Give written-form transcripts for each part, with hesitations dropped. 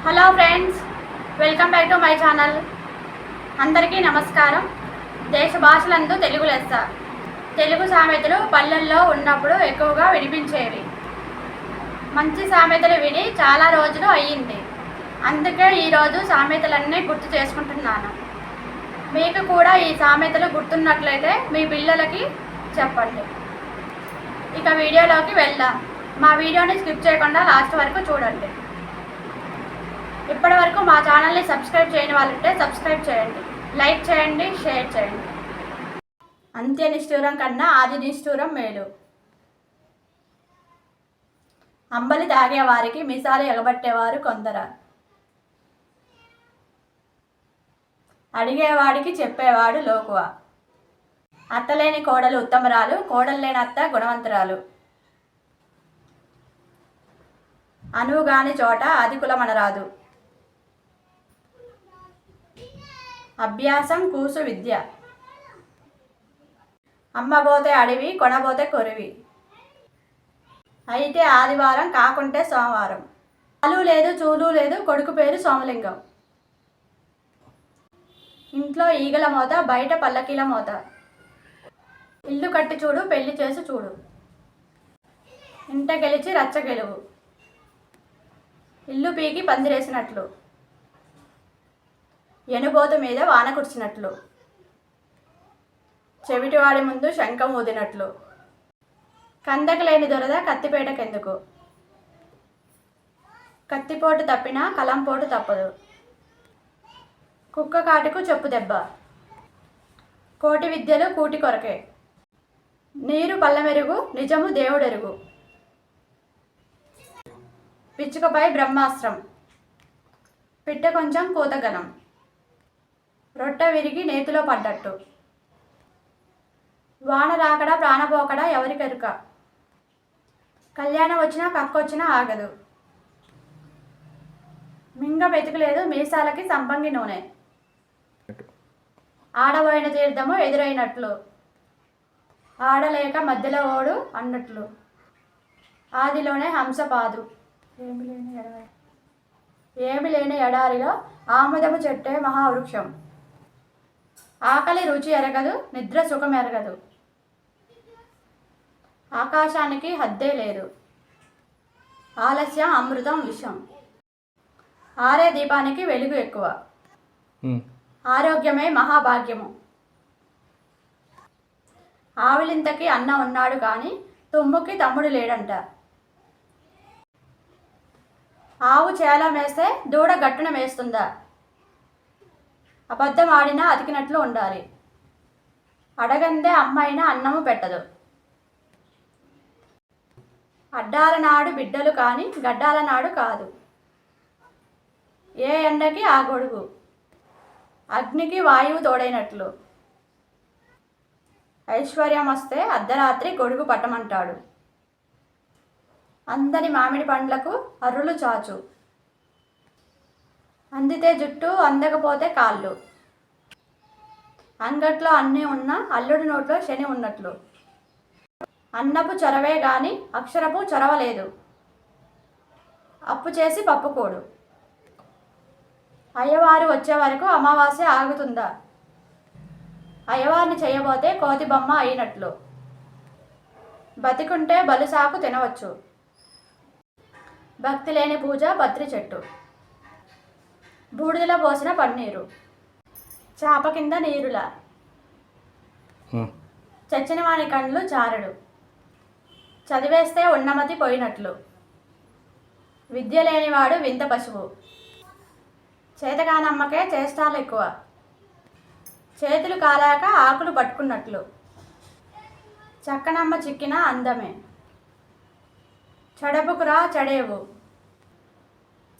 Hello friends, welcome back to my channel. అందరికీ నమస్కారం. దేశ భాషలందు తెలుగు లెస్స. తెలుగు సామెతలు పల్లెల్లో ఉన్నప్పుడు ఎక్కువగా వినిపించేవి. మంచి సామెతలు విని చాలా రోజులు అయ్యింది. అందుకే ఈరోజు సామెతలన్నీ గుర్తు చేసుకుంటున్నాను. మీకు కూడా ఈ సామెతలు గుర్తున్నట్లయితే మీ పిల్లలకి చెప్పండి. ఇక వీడియోలోకి వెళ్దాం. మా వీడియోని స్కిప్ చేయకుండా లాస్ట్ వరకు చూడండి. ఇప్పటి వరకు మా ఛానల్ని సబ్స్క్రైబ్ చేయని వాళ్ళంటే సబ్స్క్రైబ్ చేయండి, లైక్ చేయండి, షేర్ చేయండి. అంత్య నిష్ఠూరం కన్నా ఆది నిష్ఠూరం మేలు. అంబలి తాగేవారికి మిసాలు ఎగబట్టేవారు కొందరు. అడిగేవాడికి చెప్పేవాడు లోకువ. అత్తలేని కోడలు ఉత్తమరాలు, కోడలు లేని అత్త గుణవంతురాలు. అనువుగాని చోట అది కులమనరాదు. అభ్యాసం కూసు విద్య. అమ్మబోతే అడవి, కొనబోతే కొరివి. అయితే ఆదివారం, కాకుంటే సోమవారం. చాలు లేదు చూలు లేదు, కొడుకు పేరు సోమలింగం. ఇంట్లో ఈగల మోత, బయట పల్లకీల మోత. ఇల్లు కట్టి చూడు, పెళ్లి చేసి చూడు. ఇంట గెలిచి రచ్చ గెలువు. ఇల్లు పీకి పందిరేసినట్లు, ఎనుబోతు మీద వాన కుర్చినట్లు, చెవిటివాడి ముందు శంఖం ఊదినట్లు. కందకు లేని దొరద కత్తిపేటకెందుకు. కత్తిపోటు తప్పినా కలంపోటు తప్పదు. కుక్క కాటుకు చెప్పు దెబ్బ. కోటి విద్యలు కూటి కొరకే. నీరు పల్లమెరుగు, నిజము దేవుడెరుగు. పిచ్చుకపై బ్రహ్మాస్త్రం. పిట్ట కొంచెం కూతగనం. రొట్టె విరిగి నేతిలో పడ్డట్టు. వాన రాకడా ప్రాణపోకడా ఎవరికెరుక. కళ్యాణం వచ్చినా కక్కొచ్చినా ఆగదు. మింగ వెతుకులేదు మీసాలకి సంపంగి నూనె. ఆడబోయిన తీర్థము ఎదురైనట్లు, ఆడలేక మధ్యలో ఓడు అన్నట్లు. ఆదిలోనే హంసపాదు. ఏమి లేని ఎడారిలో ఆముదము చెట్టే మహావృక్షం. ఆకలి రుచి ఎరగదు, నిద్ర సుఖం ఎరగదు. ఆకాశానికి హద్దే లేదు. ఆలస్యం అమృతం విషం. ఆరే దీపానికి వెలుగు ఎక్కువ. ఆరోగ్యమే మహాభాగ్యము. ఆవిలింతకి అన్న ఉన్నాడు కానీ తుమ్ముకి తమ్ముడు లేడంట. ఆవు చేల మేస్తే దూడ గట్టున మేస్తుందా. అబద్ధం ఆడినా అతికినట్లు ఉండాలి. అడగందే అమ్మైనా అన్నము పెట్టదు. అడ్డాల నాడు బిడ్డలు కానీ గడ్డాల నాడు కాదు. ఏ ఎండకి ఆ గొడుగు, అగ్నికి వాయువు తోడైనట్లు. ఐశ్వర్యం వస్తే అర్ధరాత్రి గొడుగు పట్టమంటాడు. అందని మామిడి పండ్లకు అర్రులు చాచు. అందితే జుట్టు, అందకపోతే కాళ్ళు. అంగట్లో అన్నీ ఉన్నా అల్లుడి నోట్లో శని ఉన్నట్లు. అన్నపు చొరవే గాని అక్షరపు చొరవ లేదు. అప్పు చేసి పప్పుకోడు. అయ్యవారు వచ్చే వరకు అమావాస్య ఆగుతుందా. అయ్యవారిని చేయబోతే కోతి బొమ్మ అయినట్లు. బతికుంటే బలుసాకు తినవచ్చు. భక్తి లేని పూజ పత్రి చెట్టు. బూడిదలో పోసిన పన్నీరు. చాప కింద నీరులా. చచ్చిన వాని కండ్లు చారడు. చదివేస్తే ఉన్నమతి పోయినట్లు. విద్య లేనివాడు వింత పశువు. చేతకానమ్మకే చేష్టాలు ఎక్కువ. చేతులు కాలాక ఆకులు పట్టుకున్నట్లు. చక్కనమ్మ చిక్కిన అందమే. చెడపుకురా చెడేవు.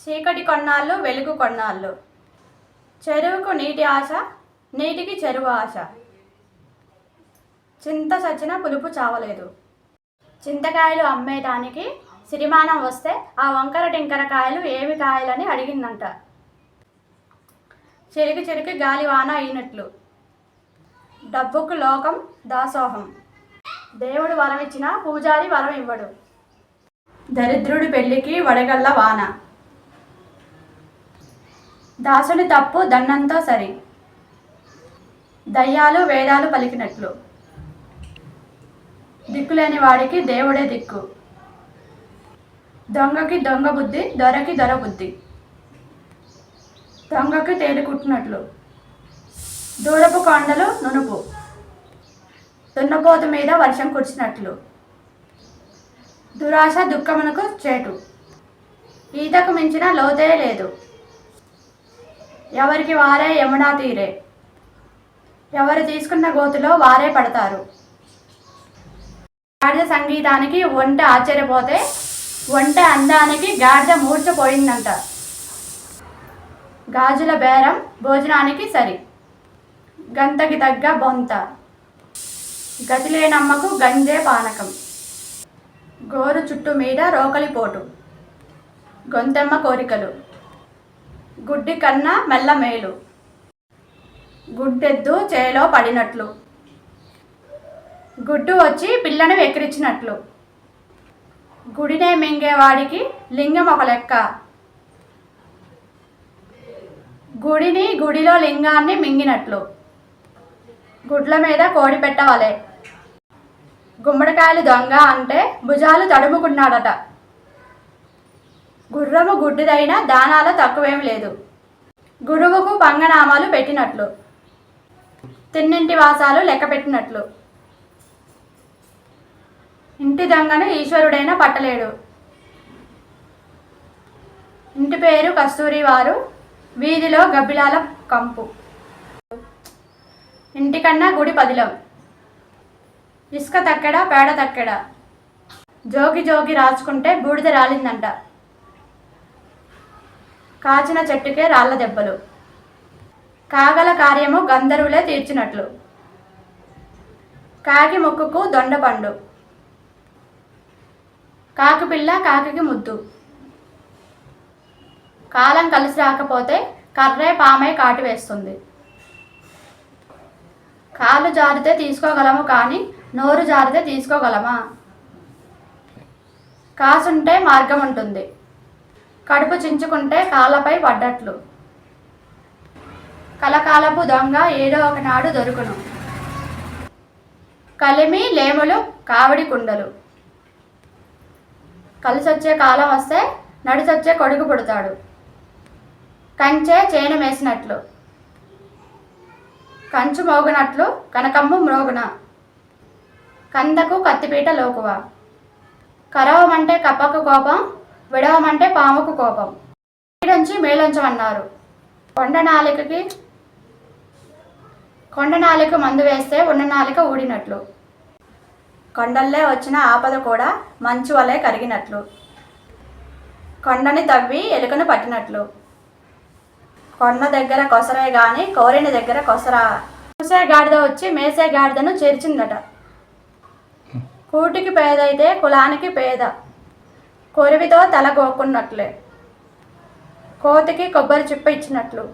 చీకటి కొన్నాళ్ళు, వెలుగు కొన్నాళ్ళు. చెరువుకు నీటి ఆశ, నీటికి చెరువు ఆశ. చింత చచ్చిన పులుపు చావలేదు. చింతకాయలు అమ్మేటానికి సిరిమానం వస్తే ఆ వంకర టింకర కాయలు ఏమి కాయలని అడిగిందంట. చిరికి చిరికి గాలివాన అయినట్లు. డబ్బుకు లోకం దాసోహం. దేవుడు వరం ఇచ్చినా పూజారి వరం ఇవ్వడు. దరిద్రుడి పెళ్లికి వడగళ్ళ వాన. దాసుని తప్పు దన్నంతో సరి, దయ్యాలు వేదాలు పలికినట్లు, దిక్కులేని వాడికి దేవుడే దిక్కు, దొంగకి దొంగ బుద్ధి దొరకి దొర బుద్ధి, దొంగకి తేలికుట్టినట్లు, దూరపు కొండలు నునుపు, దున్నపోతు మీద వర్షం కురిసినట్లు, దురాశ దుఃఖమునకు చేటు, ఈతకు మించిన లోతే లేదు, ఎవరికి వారే యమునా తీరే, ఎవరు తీసుకున్న గోతులో వారే పడతారు. గాడిద సంగీతానికి ఒంటె ఆశ్చర్యపోతే ఒంటె అందానికి గాడిద మూర్చపోయిందంట. గాజుల బేరం భోజనానికి సరి, గంతకి తగ్గ బొంత, గతిలేనమ్మకు గంజే పానకం, గోరు చుట్టు మీద రోకలిపోటు, గొంతెమ్మ కోరికలు, గుడ్డి కన్నా మెల్ల మేలు, గుడ్డెద్దు చేలో పడినట్లు, గుడ్డు వచ్చి పిల్లను వెక్కిరించినట్లు, గుడినే మింగేవాడికి లింగం ఒక లెక్క, గుడిని గుడిలో లింగాన్ని మింగినట్లు, గుడ్ల మీద కోడి పెట్టవలే, గుమ్మడికాయలు దొంగ అంటే భుజాలు తడుముకున్నాడట. గుర్రము గుడ్డిదైన దానాలు తక్కువేం లేదు, గురువుకు పంగనామాలు పెట్టినట్లు, తిన్నింటి వాసాలు లెక్క పెట్టినట్లు, ఇంటి దొంగను ఈశ్వరుడైనా పట్టలేడు. ఇంటి పేరు కస్తూరి వారు, వీధిలో గబ్బిలాల కంపు, ఇంటికన్నా గుడి పదిలం, ఇసుక తక్కెడ పేడ తక్కెడ, జోగి జోగి రాచుకుంటే బూడిద రాలిందంట. కాచిన చెట్టుకే రాళ్ల దెబ్బలు, కాగల కార్యము గంధర్వులే తీర్చినట్లు, కాకి ముక్కుకు దొండపండు, కాకి పిల్ల కాకికి ముద్దు, కాలం కలిసి రాకపోతే కర్రే పామై కాటు వేస్తుంది. కాళ్ళు జారితే తీసుకోగలము కానీ నోరు జారితే తీసుకోగలమా? కాసుంటే మార్గం ఉంటుంది, కడుపు చించుకుంటే కాళ్ళపై పడ్డట్లు, కలకాలపు దొంగ ఏదో ఒకనాడు దొరుకును, కలిమి లేములు కావడి కుండలు, కలిసొచ్చే కాలం వస్తే నడిచొచ్చే కొడుకు పుడతాడు, కంచే చేను వేసినట్లు, కంచు మోగునట్లు కనకమ్ము మ్రోగున, కందకు కత్తిపీట లోకువ, కరవమంటే కప్పకు కోపం, విడవమంటే పాముకు కోపం, నుంచి మేలుంచమన్నారు. కొండ నాలిక మందు వేస్తే ఉన్న నాలిక ఊడినట్లు, కొండల్లే వచ్చిన ఆపద కూడా మంచు వలె కరిగినట్లు, కొండని తవ్వి ఎలుకను పట్టినట్లు, కొండ దగ్గర కొసరే గాని కోరిన దగ్గర కొసరా. చూసే గాడిద వచ్చి మేసే గాడిదను చేర్చిందట. కూటికి పేదైతే కులానికి పేద, కొరివితో తల గోక్కున్నట్లే, కోతికి కొబ్బరి చిప్ప ఇచ్చినట్లు,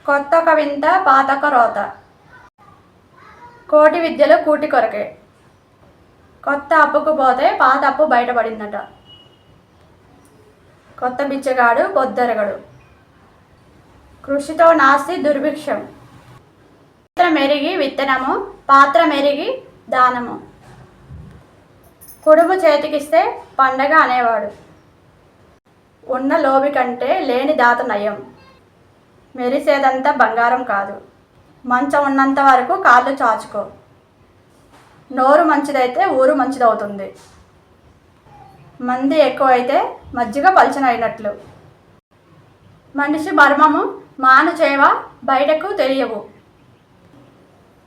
కొత్తొక వింత పాతొక రోత, కోటి విద్యలు కూటి కొరకే, కొత్త అప్పుకు పోతే పాత అప్పు బయటపడిందట. కొత్త బిచ్చగాడు పొద్దెరగడు, కృషితో నాస్తి దుర్భిక్షం, పాత్ర మెరిగి విత్తనము పాత్ర మెరిగి దానము, కుడుము చేతికిస్తే పండగ అనేవాడు, ఉన్న లోబి కంటే లేని దాత నయం, మెరిసేదంతా బంగారం కాదు, మంచం ఉన్నంత వరకు కాళ్ళు చాచుకో, నోరు మంచిదైతే ఊరు మంచిదవుతుంది, మంది ఎక్కువైతే మజ్జిగ పలచనైనట్లు, మనిషి మర్మము మాను చేవ బయటకు తెలియవు,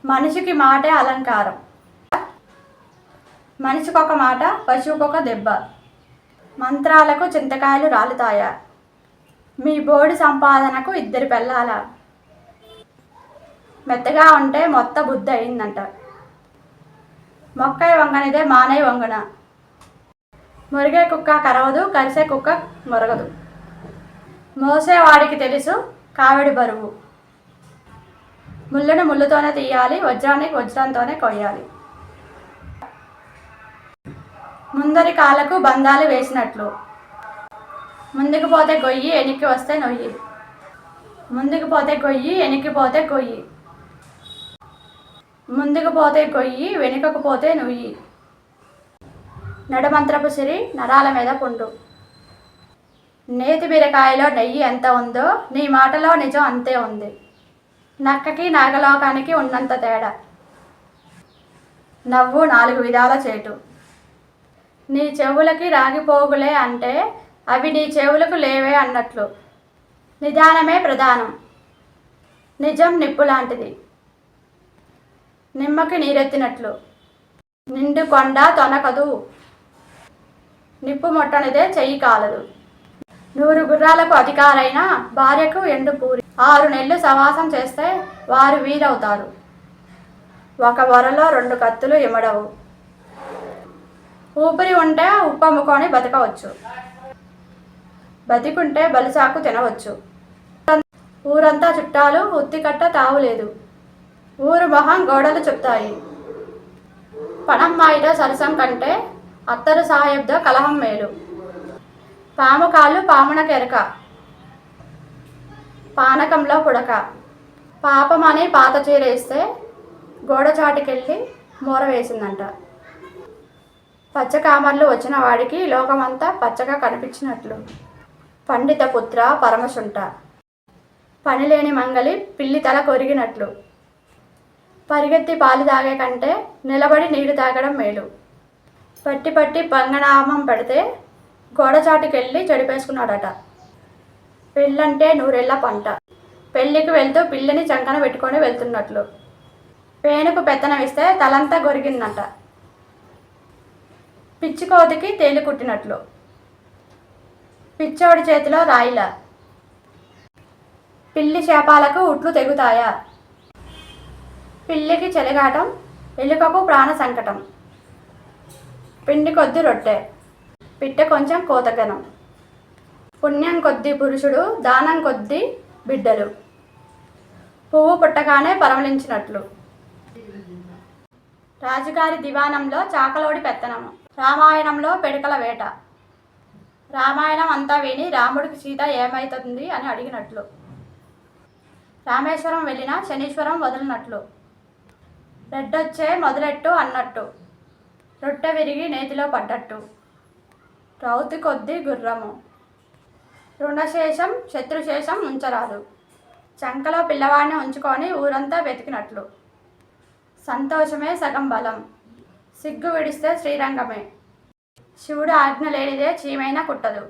మనిషికి మాటే అలంకారం, మనిషికొక మాట పశువుకొక దెబ్బ, మంత్రాలకు చింతకాయలు రాలుతాయా, మీ బోడి సంపాదనకు 2 పెళ్ళాల, మెత్తగా ఉంటే మొత్త బుద్ధి అయిందంట, మొక్కై వంగనిదే మానై వంగున, మురిగే కుక్క కరవదు కరిసే కుక్క మొరగదు, మోసేవాడికి తెలుసు కావిడి బరువు, ముళ్ళను ముళ్ళుతోనే తీయాలి, వజ్రానికి వజ్రంతోనే కొయ్యాలి, ముందరి కాళ్ళకు బంధాలు వేసినట్లు, ముందుకు పోతే గొయ్యి వెనక్కి వస్తే నొయ్యి, ముందుకు పోతే గొయ్యి, వెనక్కి పోతే గొయ్యి. ముందుకు పోతే గొయ్యి, వెనుకకు పోతే నుయ్యి. నడుమంత్రపు సిరి, నరాల మీద పుండు. నేతి బీరకాయలో నెయ్యి ఎంత ఉందో నీ మాటలో నిజం అంతే ఉంది. నక్కకి నాగలోకానికి ఉన్నంత తేడా. నవ్వు 4 విధాల చేటు. నీ చెవులకి రాగిపోగులే అంటే అవి నీ చెవులకు లేవే అన్నట్లు. నిదానమే ప్రధానం. నిజం నిప్పు లాంటిది. నిమ్మకి నీరెత్తినట్లు. నిండు కొండ తొనకదు. నిప్పు ముట్టనిదే చెయ్యి కాలదు. 100 గుర్రాలకు అధికారైన భార్యకు ఎండు పూరి. 6 నెలలు సవాసం చేస్తే వారు వీరవుతారు. ఒక వరలో 2 కత్తులు ఇమడవు. ఊపిరి ఉంటే ఉప్పమ్ముకొని బతకవచ్చు. బతికుంటే బలిసాకు తినవచ్చు. ఊరంతా చుట్టాలు, ఉత్తికట్ట తావులేదు. ఊరు మొహం గోడలు చెప్తాయి. పనమ్మాయితో సరసం కంటే అత్తరు సాహెబ్తో కలహం మేలు. పాము కాళ్ళు పామునకెరక. పానకంలో పుడక. పాపమని పాత చీరేస్తే గోడచాటికెళ్ళి మూర వేసిందంట. పచ్చకామర్లు వచ్చిన వాడికి లోకమంతా పచ్చగా కనిపించినట్లు. పండిత పుత్ర పరమశుంఠ. పనిలేని మంగలి పిల్లి తల కొరిగినట్లు. పరిగెత్తి పాలు తాగే కంటే నిలబడి నీళ్లు తాగడం మేలు. పట్టి పట్టి పంగనామం పెడితే గోడచాటుకెళ్ళి చెడిపేసుకున్నాడట. పెళ్ళంటే 100 ఏళ్ల పంట. పెళ్ళికి వెళ్తూ పిల్లిని చంకన పెట్టుకొని వెళ్తున్నట్లు. పేనుకు పెత్తనం ఇస్తే తలంతా గొరిగిందంట. పిచ్చికోతికి తేలి కుట్టినట్లు. పిచ్చోడి చేతిలో రాయిలా. పిల్లి శాపాలకు ఉట్లు తెగుతాయా? పిల్లికి చెలగాటం, ఎలుకకు ప్రాణ సంకటం. పిండి కొద్ది రొట్టె, పిట్ట కొంచెం కోతగనం. పుణ్యం కొద్ది పురుషుడు, దానం కొద్ది బిడ్డలు. పువ్వు పుట్టగానే పరమలించినట్లు. రాజుగారి దివానంలో చాకలోడి పెత్తనము. రామాయణంలో పెడకల వేట. రామాయణం అంతా విని రాముడికి సీత ఏమవుతుంది అని అడిగినట్లు. రామేశ్వరం వెళ్ళినా శనీశ్వరం వదిలినట్లు. రెడ్డొచ్చే మొదలెట్టు అన్నట్టు. రొట్టె విరిగి నేతిలో పడ్డట్టు. రౌతి కొద్ది గుర్రము. రుణశేషం శత్రుశేషం ఉంచరాదు. చంకలో పిల్లవాడిని ఉంచుకొని ఊరంతా వెతికినట్లు. సంతోషమే సగం బలం. సిగ్గు విడిస్తే శ్రీరంగమే. శివుడు ఆజ్ఞ లేనిదే చీమైనా కుట్టదు.